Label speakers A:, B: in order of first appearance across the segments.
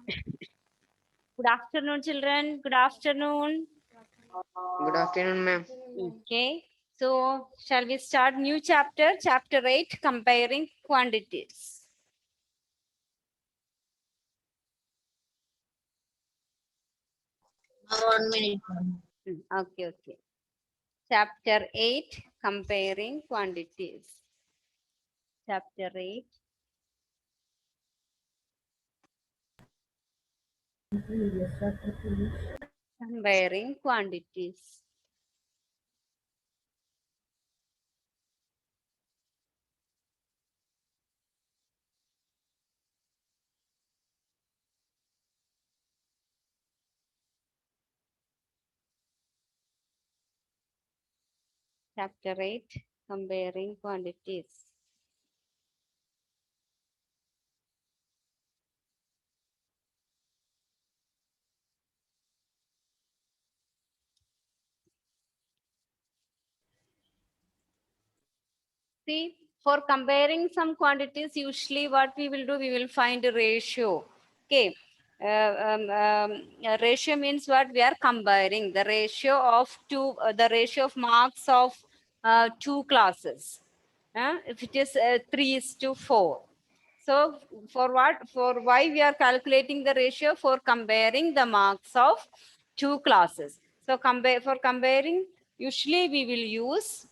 A: Good afternoon, children. Good afternoon.
B: Good afternoon, ma'am.
A: Okay. So, shall we start new chapter? Chapter 8, comparing quantities.
C: One minute.
A: Okay, okay. Chapter 8, comparing quantities. Chapter 8. Comparing quantities. Chapter 8, comparing quantities. See, for comparing some quantities, usually what we will do, we will find a ratio. Okay. A ratio means what we are comparing the ratio of the ratio of marks of two classes. If it is 3:4. So for what, for why we are calculating the ratio? For comparing the marks of two classes. So for comparing, usually we will use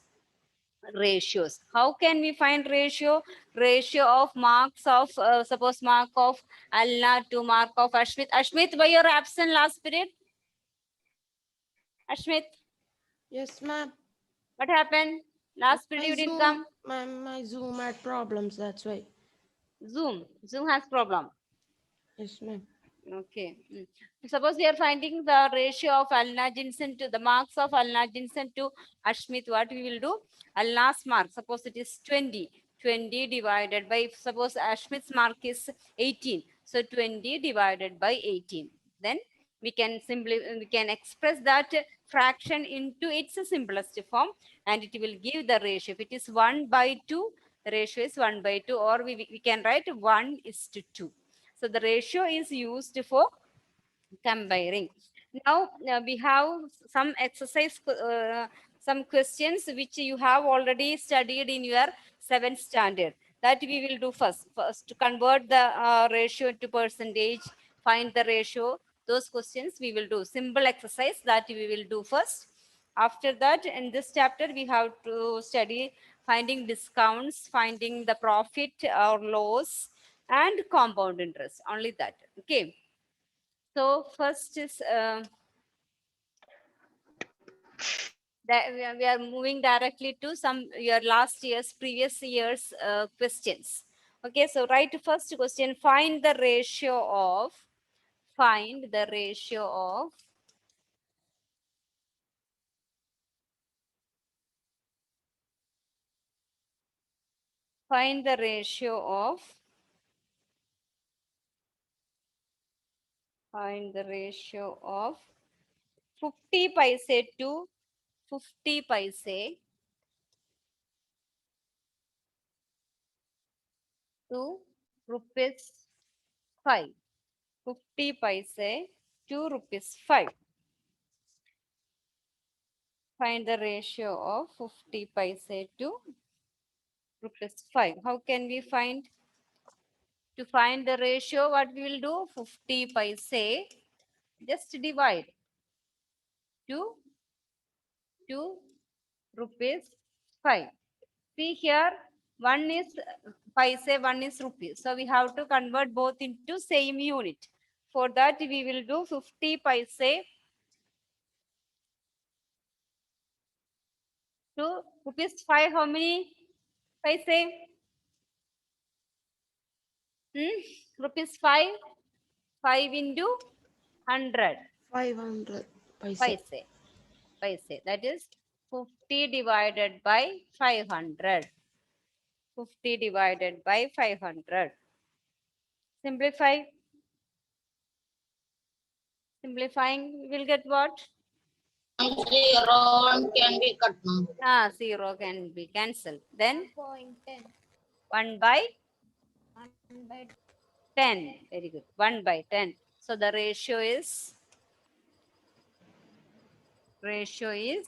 A: ratios. How can we find ratio? Ratio of marks of, suppose mark of Alna to mark of Ashmit. Ashmit, why you're absent last period? Ashmit,
C: Yes, ma'am.
A: what happened? Last period
C: My
A: you didn't
C: Zoom,
A: come.
C: my Zoom had problems. That's why.
A: Zoom has problem.
C: Yes, ma'am.
A: Okay. Suppose we are finding the ratio of Alna Jinsen to the marks of Alna Jinsen to Ashmit. What we will do? Alna's mark, suppose it is 20. 20 divided by, suppose Ashmit's mark is 18. So 20 divided by 18. Then we can express that fraction into its simplest form, and it will give the ratio. If it is 1/2, the ratio is 1/2, or we can write 1:2. So the ratio is used for comparing. Now we have some exercise, some questions which you have already studied in your 7th standard. That we will do first. First, to convert the ratio to percentage, find the ratio. Those questions we will do. Simple exercise that we will do first. After that, in this chapter, we have to study finding discounts, finding the profit or loss, and compound interest. Only that. Okay. So first is that we are moving directly to some your last year's, previous year's questions. Okay, so write first question. Find the ratio of. Find the ratio of. Find the ratio of. Find the ratio of 50 paise to 50 paise to rupees 5. 50 paise to rupees 5. Find the ratio of 50 paise to rupees 5. How can we find? To find the ratio, what we will do? 50 paise, just divide to rupees 5. See here, one is paise, one is rupees. So we have to convert both into same unit. For that, we will do 50 paise to rupees 5. How many paise? Rupees 5. 5 into 100.
C: 500 paise.
A: Paise. That is 50 divided by 500. 50 divided by 500. Simplify. Simplifying, we will get what?
C: 0 can be cut now.
A: 0 can be cancelled. Then 1 by 10. Very good. 1 by 10. So the ratio is 1:10.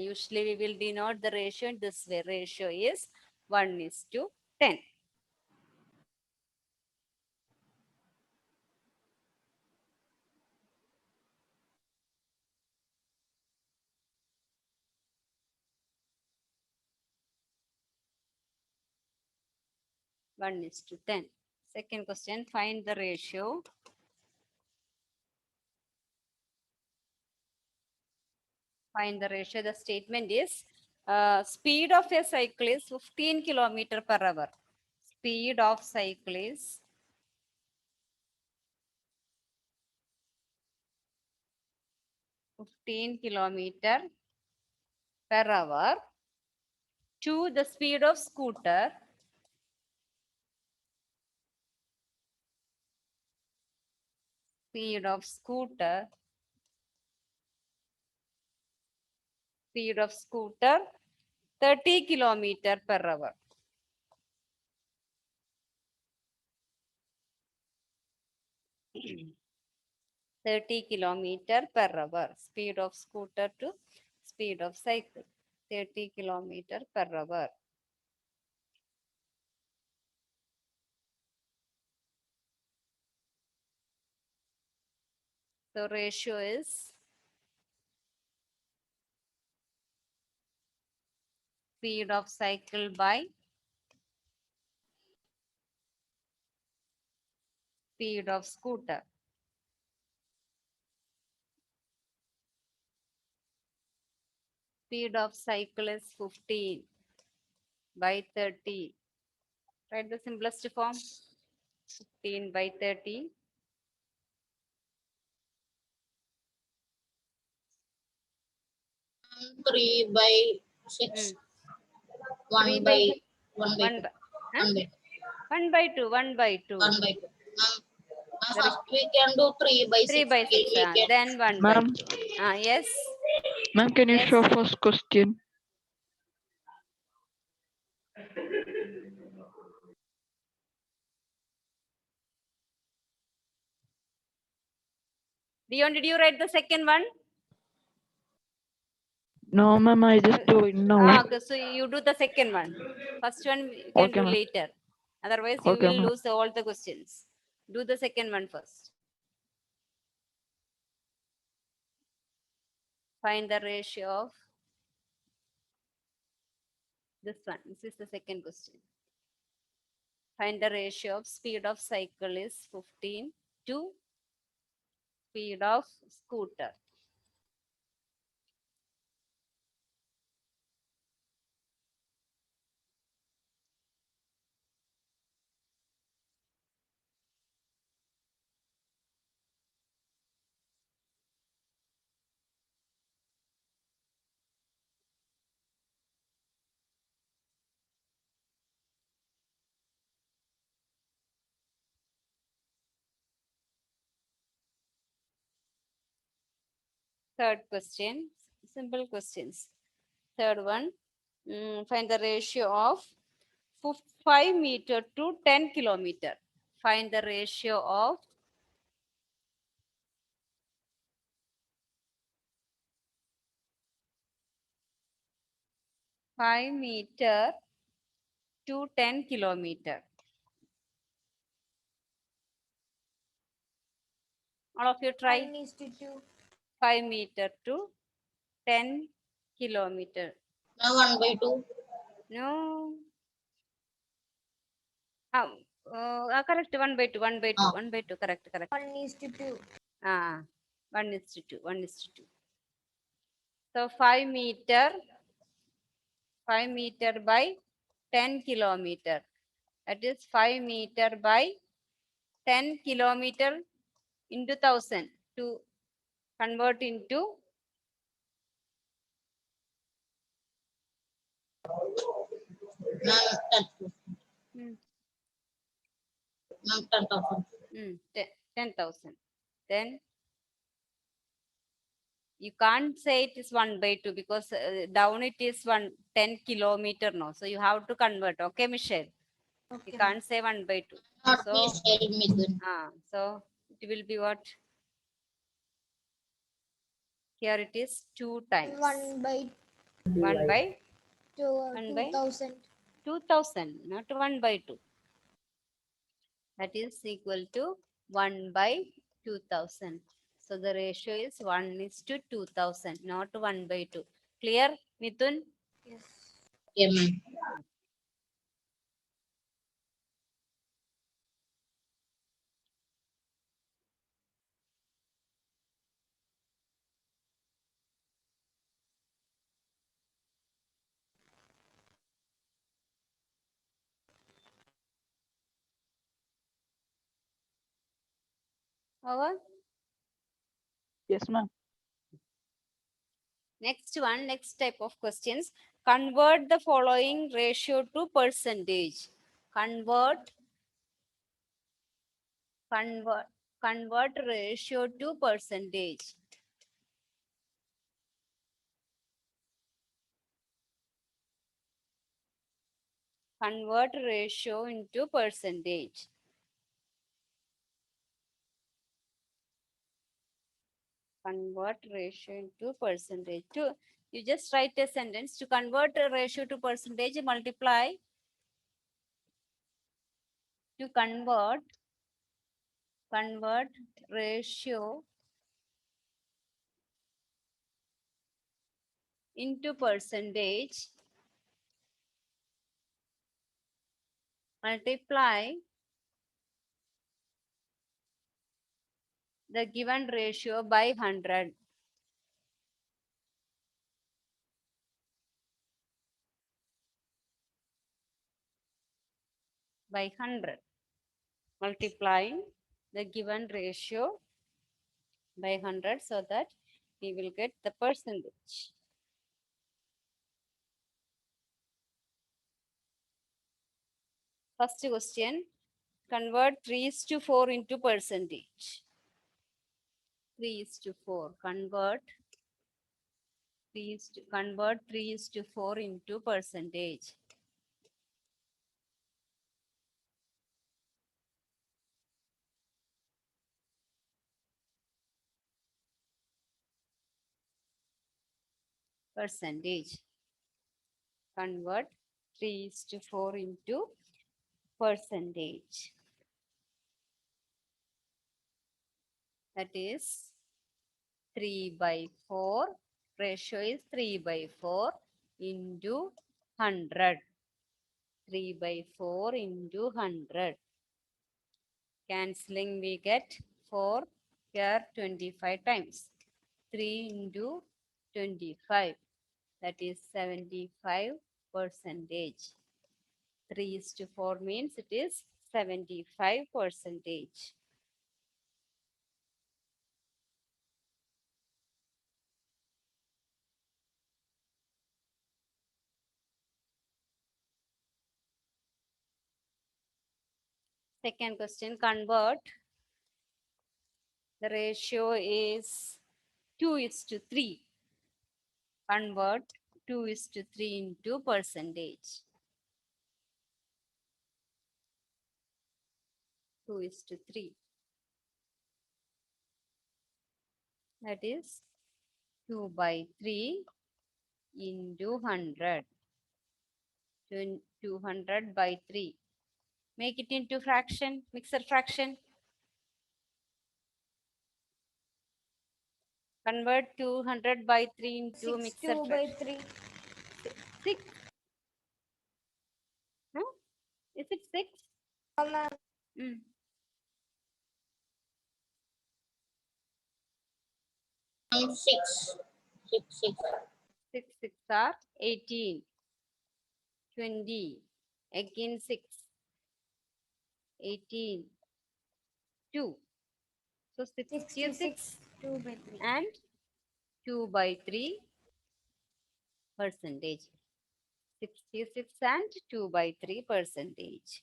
A: Usually we will denote the ratio in this way. Ratio is 1:10. One is to 10. Second question, find the ratio. Find the ratio. The statement is speed of a cycle is 15 kilometer per hour. Speed of cycle is 15 kilometer per hour to the speed of scooter. Speed of scooter. Speed of scooter 30 kilometer per hour. 30 kilometer per hour. Speed of scooter to speed of cycle. 30 kilometer per hour. So ratio is speed of cycle by speed of scooter. Speed of cycle is 15 by 30. Write the simplest form. 15 by 30.
C: 3 by 6. 1
A: 3
C: by
A: by
C: 1 by
A: 1
C: 2.
A: by,
C: 1 by 2.
A: 1 by 2. 1 by 2.
C: 1 by 2.
A: There is
C: First we can do 3 by 6.
A: 3 by 6.
C: We can
A: Then 1 by
D: Ma'am,
A: 2. Yes.
D: ma'am, can you
A: Yes.
D: show first question?
A: Dion, did you write the second one?
D: No, ma'am, I just do it now.
A: Okay, so you do the second one. First one you can
D: Okay,
A: do
D: ma'am.
A: later. Otherwise, you
D: Okay,
A: will
D: ma'am.
A: lose all the questions. Do the second one first. Find the ratio of this one. This is the second question. Find the ratio of speed of cycle is 15 to speed of scooter. Third question, simple questions. Third one, find the ratio of 5 meter to 10 kilometer. Find the ratio of 5 meter to 10 kilometer. All of you try. 5 meter to 10 kilometer.
C: Now 1 by 2.
A: No. Correct. 1 by 2. 1 by 2. 1 by 2. Correct.
C: 1:2.
A: 1:2. 1:2. So 5 meter by 10 kilometer. That is 5 meter by 10 kilometer into 1000 to convert into
C: Now 10,000. Now 10,000.
A: 10,000. Then you can't say it is 1 by 2 because down it is 10 kilometer now. So you have to convert. Okay, Michelle. You
C: Okay.
A: can't say 1 by 2.
C: Not
A: So,
C: please help me then.
A: so it will be what? Here it is 2 times.
C: 1 by
A: 1 by
C: 2,
A: 1 by
C: 2000.
A: 2000, not 1 by 2. That is equal to 1 by 2000. So the ratio is 1 is to 2000, not 1 by 2. Clear, Mithun?
C: Yes. Okay, ma'am.
A: Over.
D: Yes, ma'am.
A: Next one, next type of questions. Convert the following ratio to percentage. Convert ratio to percentage. Convert ratio into percentage. Convert ratio into percentage. You just write a sentence. To convert a ratio to percentage, multiply. To convert ratio into percentage, multiply the given ratio by 100. By 100. Multiplying the given ratio by 100 so that we will get the percentage. First question, convert 3 is to 4 into percentage. 3 is to 4, convert 3 is to 4 into percentage. Percentage. Convert 3 is to 4 into percentage. That is 3 by 4. Ratio is 3 by 4 into 100. 3 by 4 into 100. Cancelling we get 4 here 25 times. 3 into 25. That is 75 percentage. 3 is to 4 means it is 75 percentage. Second question, convert. The ratio is 2 is to 3. Convert 2 is to 3 into percentage. 2 is to 3. That is 2 by 3 into 100. 200 by 3. Make it into fraction, mixed fraction. Convert 200 by 3 into mixed
C: 2 by
A: fraction.
C: 3.
A: 6. No? Is it 6?
C: Ma'am.
A: Mm.
C: 6. 6, 6.
A: 6, 6 are 18. 20. Again 6. 18. 2. So 66
C: 2 by 3.
A: and 2 by 3 percentage. 66 and 2 by 3 percentage.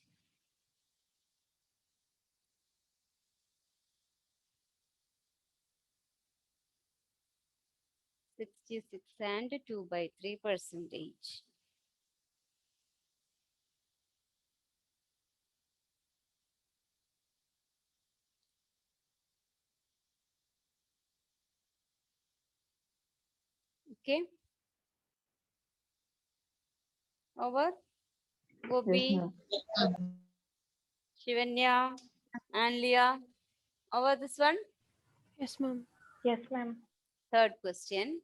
A: 66 and 2 by 3 percentage. Okay. Over.
D: Yes,
A: Gopi,
D: ma'am.
A: Shivanya, and Leah. Over this one.
C: Yes, ma'am.
D: Yes, ma'am.
A: Third question.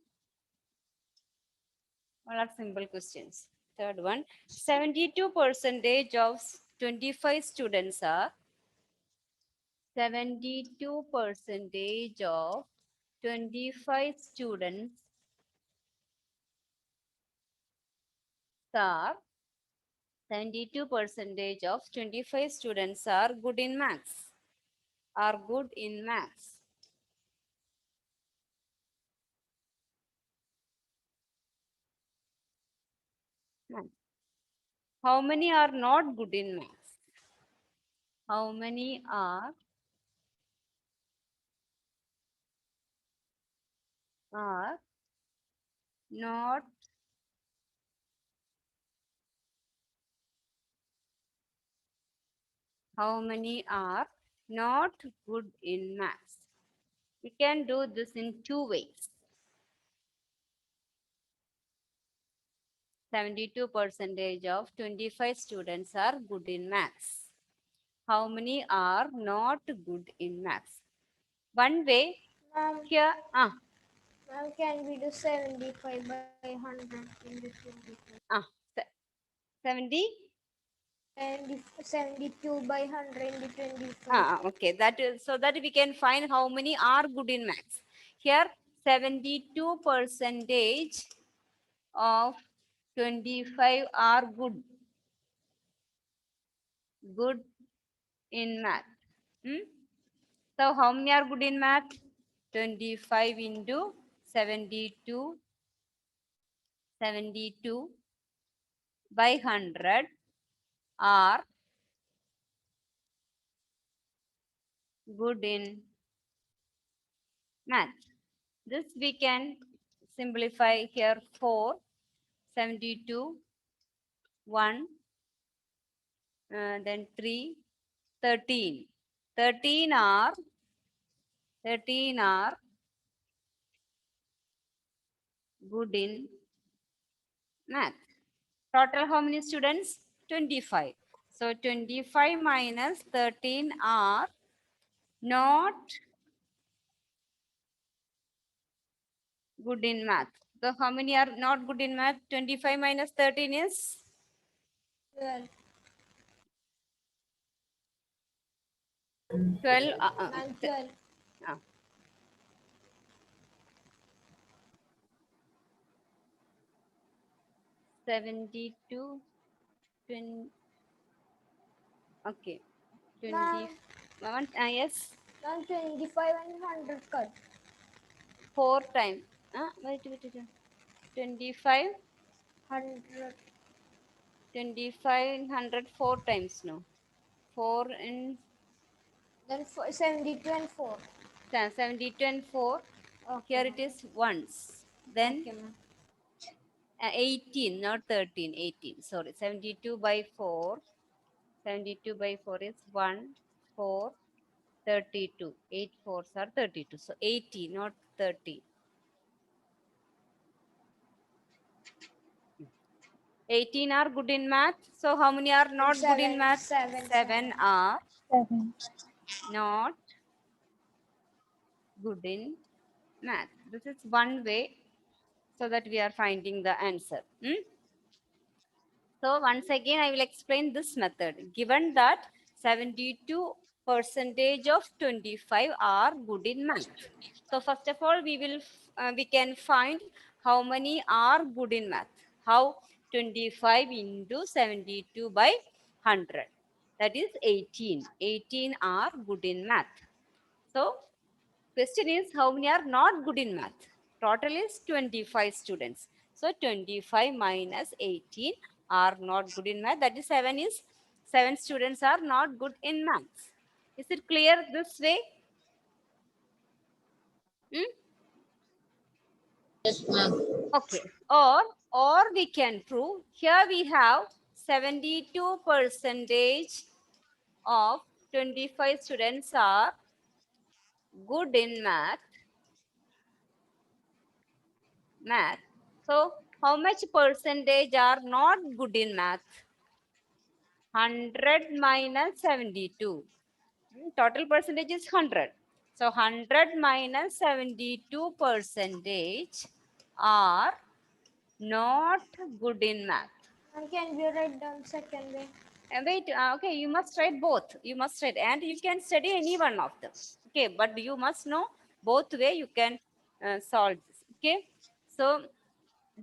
A: All are simple questions. Third one. 72% of 25 students are 72% of 25 students are 72% of 25 students are good in maths. Are good in maths. Maths. How many are not good in maths? How many are not how many are not good in maths? We can do this in two ways. 72% of 25 students are good in maths. How many are not good in maths? One way
C: Ma'am,
A: here,
C: ma'am, can we do 75 by 100 in the 25?
A: se- 70.
C: And 72 by 100 in the 25.
A: Okay. That is so that we can find how many are good in maths. Here, 72% of 25 are good in math. Hmm? So how many are good in math? 25 into 72, 72 by 100 are good in math. This we can simplify here 4, 72, 1, then 3, 13. 13 are 13 are good in math. Total how many students? 25. So 25 minus 13 are not good in math. So how many are not good in math? 25 minus 13 is
C: 12.
A: 12.
C: Ma'am, 12.
A: Uh, 72, 20, okay,
C: Ma'am,
A: 21, yes,
C: ma'am, 25 and 100 cut.
A: 4 times, wait, 25,
C: 100.
A: 25, 100, 4 times, no, 4 and
C: Then 72 and 4.
A: 72 and 4,
C: Okay,
A: here
C: ma'am.
A: it is once, then
C: Okay, ma'am.
A: 18, not 13, 18, sorry, 72 by 4, 72 by 4 is 1, 4, 32. 8 fours are 32. So 80, not 30. 18 are good in math. So how many are not good in math?
C: 7.
A: 7 are
D: 7.
A: not good in math. This is one way so that we are finding the answer. So once again, I will explain this method. Given that 72% of 25 are good in math. So first of all, we can find how many are good in math. How? 25 into 72 by 100. That is 18. 18 are good in math. So question is how many are not good in math? Total is 25 students. So 25 minus 18 are not good in math. That is 7 students are not good in maths. Is it clear this way? Hmm?
C: Yes, ma'am.
A: Okay. Or we can prove here we have 72% of 25 students are good in math. So how much percentage are not good in math? 100 minus 72. Total percentage is 100. So 100 minus 72 percentage are not good in math.
C: Ma'am, can we write down second way?
A: And wait, okay, you must write both. You must write, and you can study any one of them. Okay, but you must know both way you can solve this. Okay, so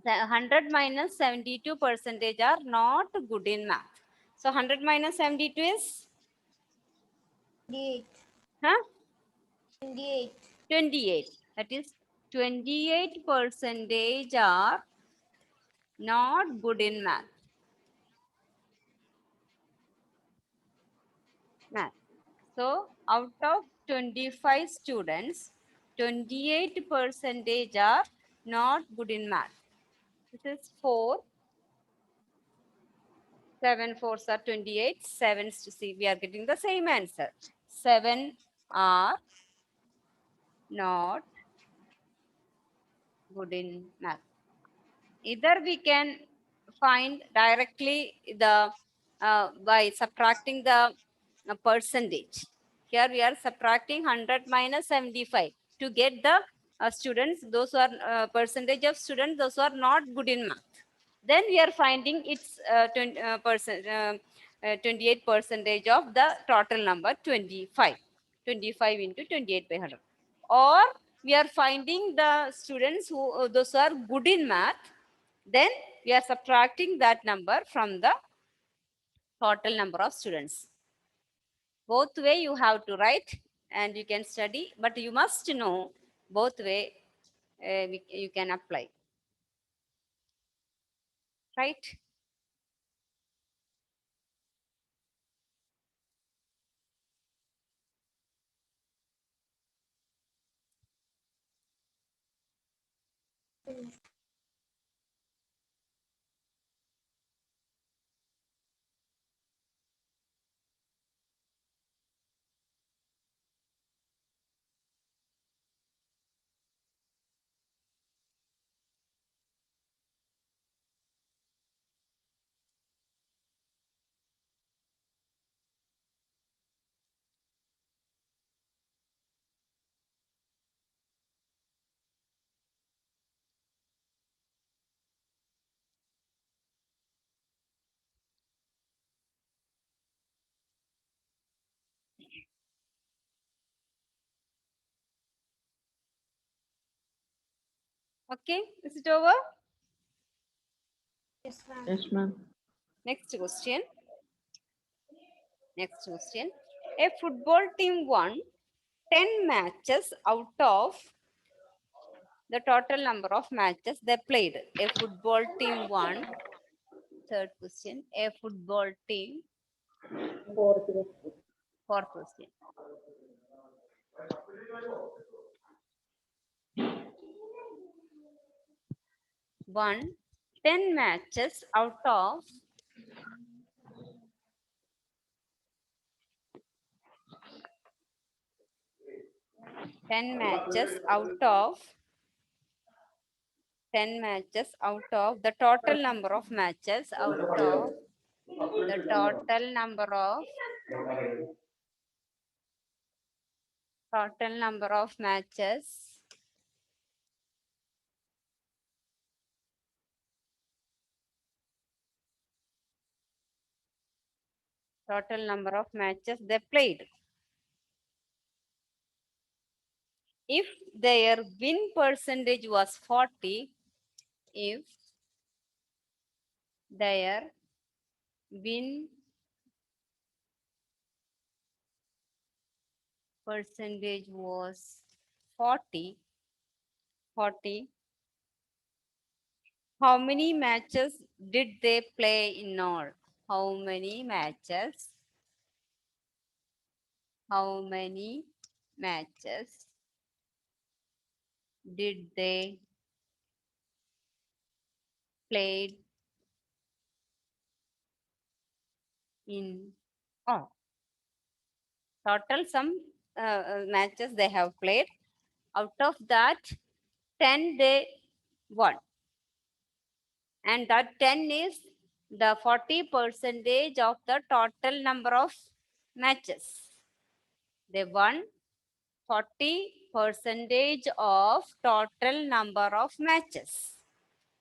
A: the 100 minus 72 percentage are not good in math. So 100 minus 72 is
C: 28.
A: huh?
C: 28.
A: 28. That is 28 percentage are not good in math. Math. So out of 25 students, 28 percentage are not good in math. This is 4. 7 fours are 28. 7s to see. We are getting the same answer. 7 are not good in math. Either we can find directly the by subtracting the percentage. Here we are subtracting 100 minus 75 to get the students, those who are percentage of students, those who are not good in math. Then we are finding its 28 percentage of the total number 25. 25 into 28 by 100. Or we are finding the students who those who are good in math. Then we are subtracting that number from the total number of students. Both way you have to write and you can study, but you must know both way you can apply. Right? Okay, is it over?
C: Yes, ma'am.
D: Yes, ma'am.
A: Next question. Next question. A football team won 10 matches out of the total number of matches they played. A football team won. Third question. A football team. Fourth question. Won 10 matches out of 10 matches out of 10 matches out of the total number of matches out of the total number of matches they played. If their win percentage was 40, if their win percentage was 40, how many matches did they play in all? How many matches? How many matches did they played in all? Total some matches they have played. Out of that, 10 they won. And that 10 is the 40% of the total number of matches. They won 40% of total number of matches,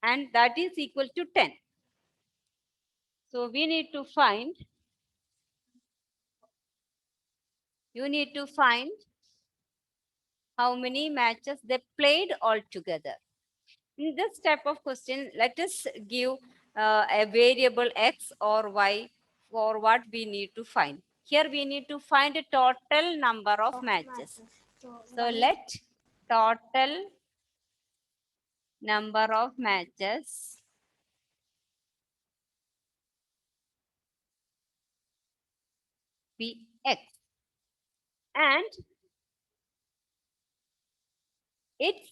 A: and that is equal to 10. So we need to find, you need to find how many matches they played altogether. In this type of question, let us give a variable x or y for what we need to find. Here we need to find a total number of matches. So
C: one
A: let total number of matches be x, and its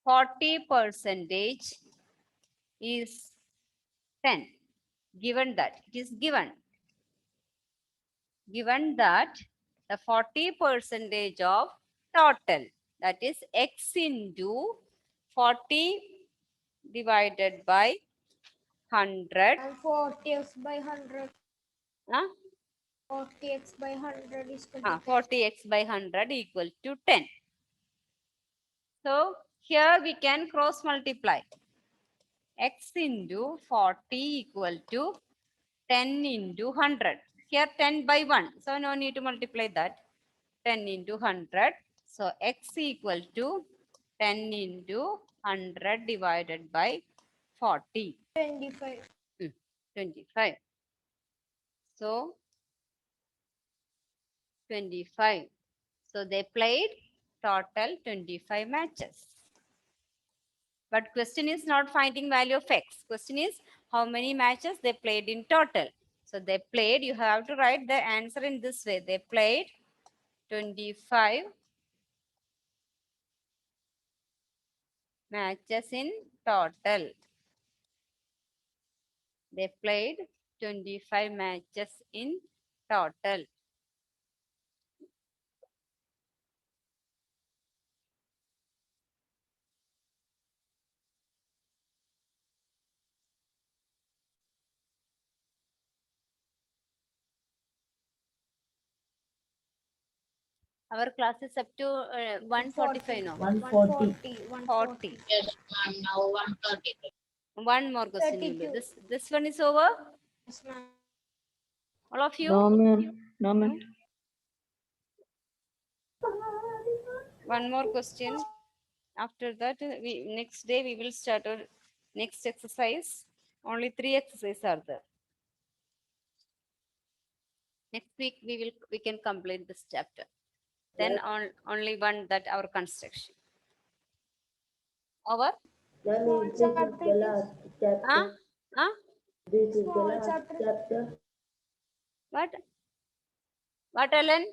A: 40% is 10. Given that it is given that the 40% of total, that is x into 40 divided by 100,
C: and 40x by 100.
A: huh?
C: 40x by 100 is equal to 10.
A: 40x by 100 equal to 10. So here we can cross multiply. X into 40 equal to 10 into 100. Here 10 by 1. So no need to multiply that. 10 into 100. So x equal to 10 into 100 divided by 40.
C: 25.
A: 25. So 25. So they played total 25 matches. But question is not finding value of x. Question is how many matches they played in total. So they played, you have to write the answer in this way. They played 25 matches in total. They played 25 matches in total. Our class is up to 145 now.
C: 140.
A: 40.
E: Yes, ma'am. Now 130.
A: One more question. will be.
C: 32.
A: This one is over.
C: Yes, ma'am.
A: All of you.
D: No, ma'am. No, ma'am.
A: One more question. After that, next day we will start our next exercise. Only 3 exercises are there. Next week we can complete this chapter. Then only one, that our construction. Over.
C: Small chapter it is.
A: Huh? Huh?
C: Small chapter.
A: What? What, Ellen?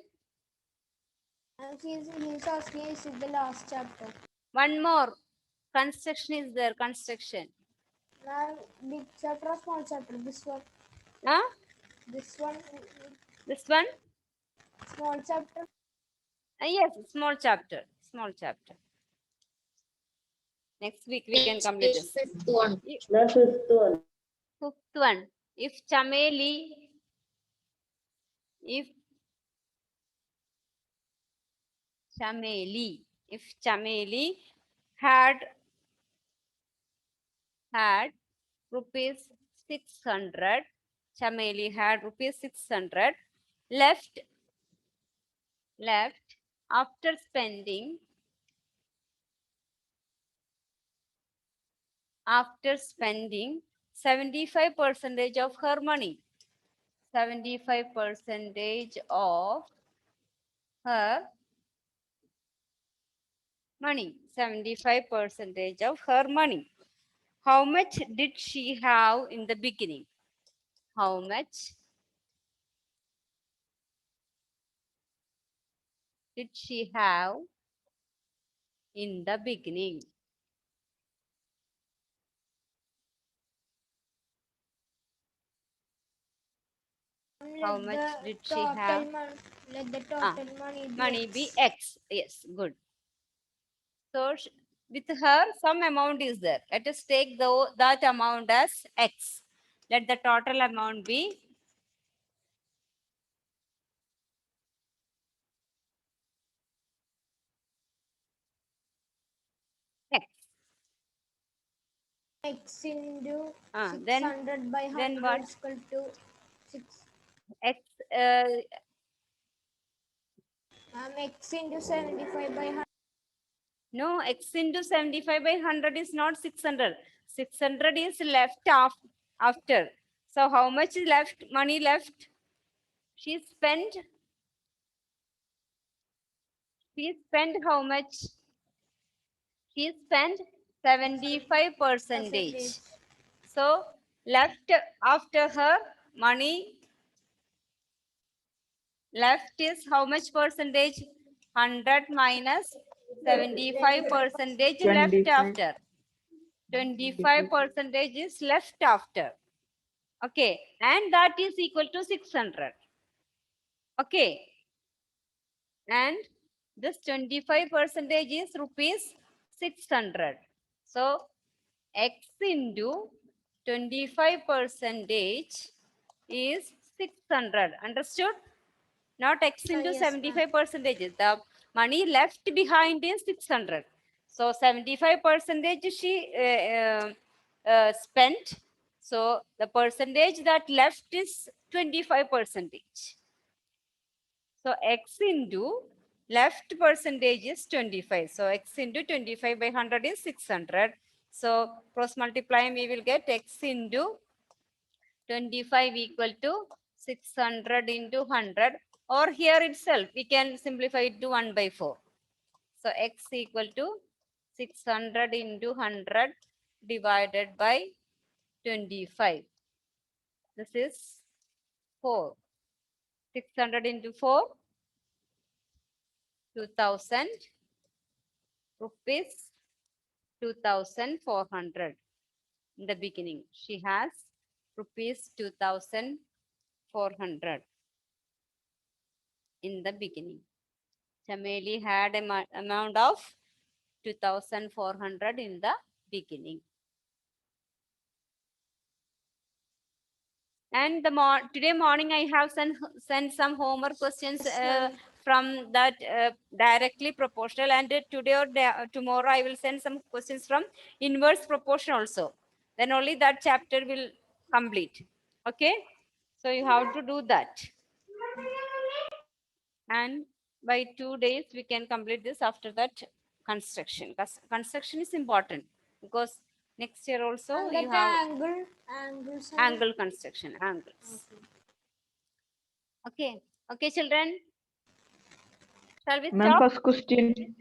C: And he's asking, is it the last chapter?
A: One more. Construction is there. Construction.
C: Ma'am, big chapter or small chapter? This one.
A: Huh?
C: This one.
A: This one?
C: Small chapter.
A: Yes, small chapter. Small chapter. Next week we can complete this.
E: Fifth one.
A: Fifth one. If Chameli had rupees 600, Chameli had rupees 600 left after spending 75% of her money. 75% of her money. 75% of her money. How much did she have in the beginning? How much did she have in the beginning? How
C: Let
A: much
C: the
A: did she
C: total
A: have?
C: Let the total money be
A: Money be
C: X.
A: X. Yes, good. So with her some amount is there. Let us take that amount as X. Let the total amount be X.
C: X into
A: Then
C: 600 by 100
A: what?
C: is equal to 6.
A: X,
C: X into 75 by 100.
A: no, X into 75 by 100 is not 600. 600 is left after. So how much is left, money left? She spent how much? She spent 75 percentage. So left after her money left is how much percentage? 100 minus 75 percentage left
B: 25.
A: after. 25 percentage is left after. Okay, and that is equal to 600. Okay, and this 25 percentage is rupees 600. So X into 25 percentage is 600. Understood? Not X into
C: Yes, ma'am.
A: 75 percentage. The money left behind is 600. So 75 percentage she spent. So the percentage that left is 25 percentage. So X into left percentage is 25. So X into 25 by 100 is 600. So cross multiplying, we will get X into 25 equal to 600 into 100, or here itself we can simplify it to 1 by 4. So X equal to 600 into 100 divided by 25. This is 4. 600 into 4, 2000 rupees, 2400 in the beginning. She has rupees 2400 in the beginning. Chameli had an amount of 2400 in the beginning. And today morning I have sent some homework questions from that directly proportional, and today or tomorrow I will send some questions from inverse proportion also. Then only that chapter will complete. Okay, so you have to do that, and by 2 days we can complete this. After that, construction. Construction is important because next year also
C: And
A: you
C: that
A: have
C: angles.
A: angle construction, angles. Okay, okay children, shall we
D: Ma'am,
A: stop?
D: first question.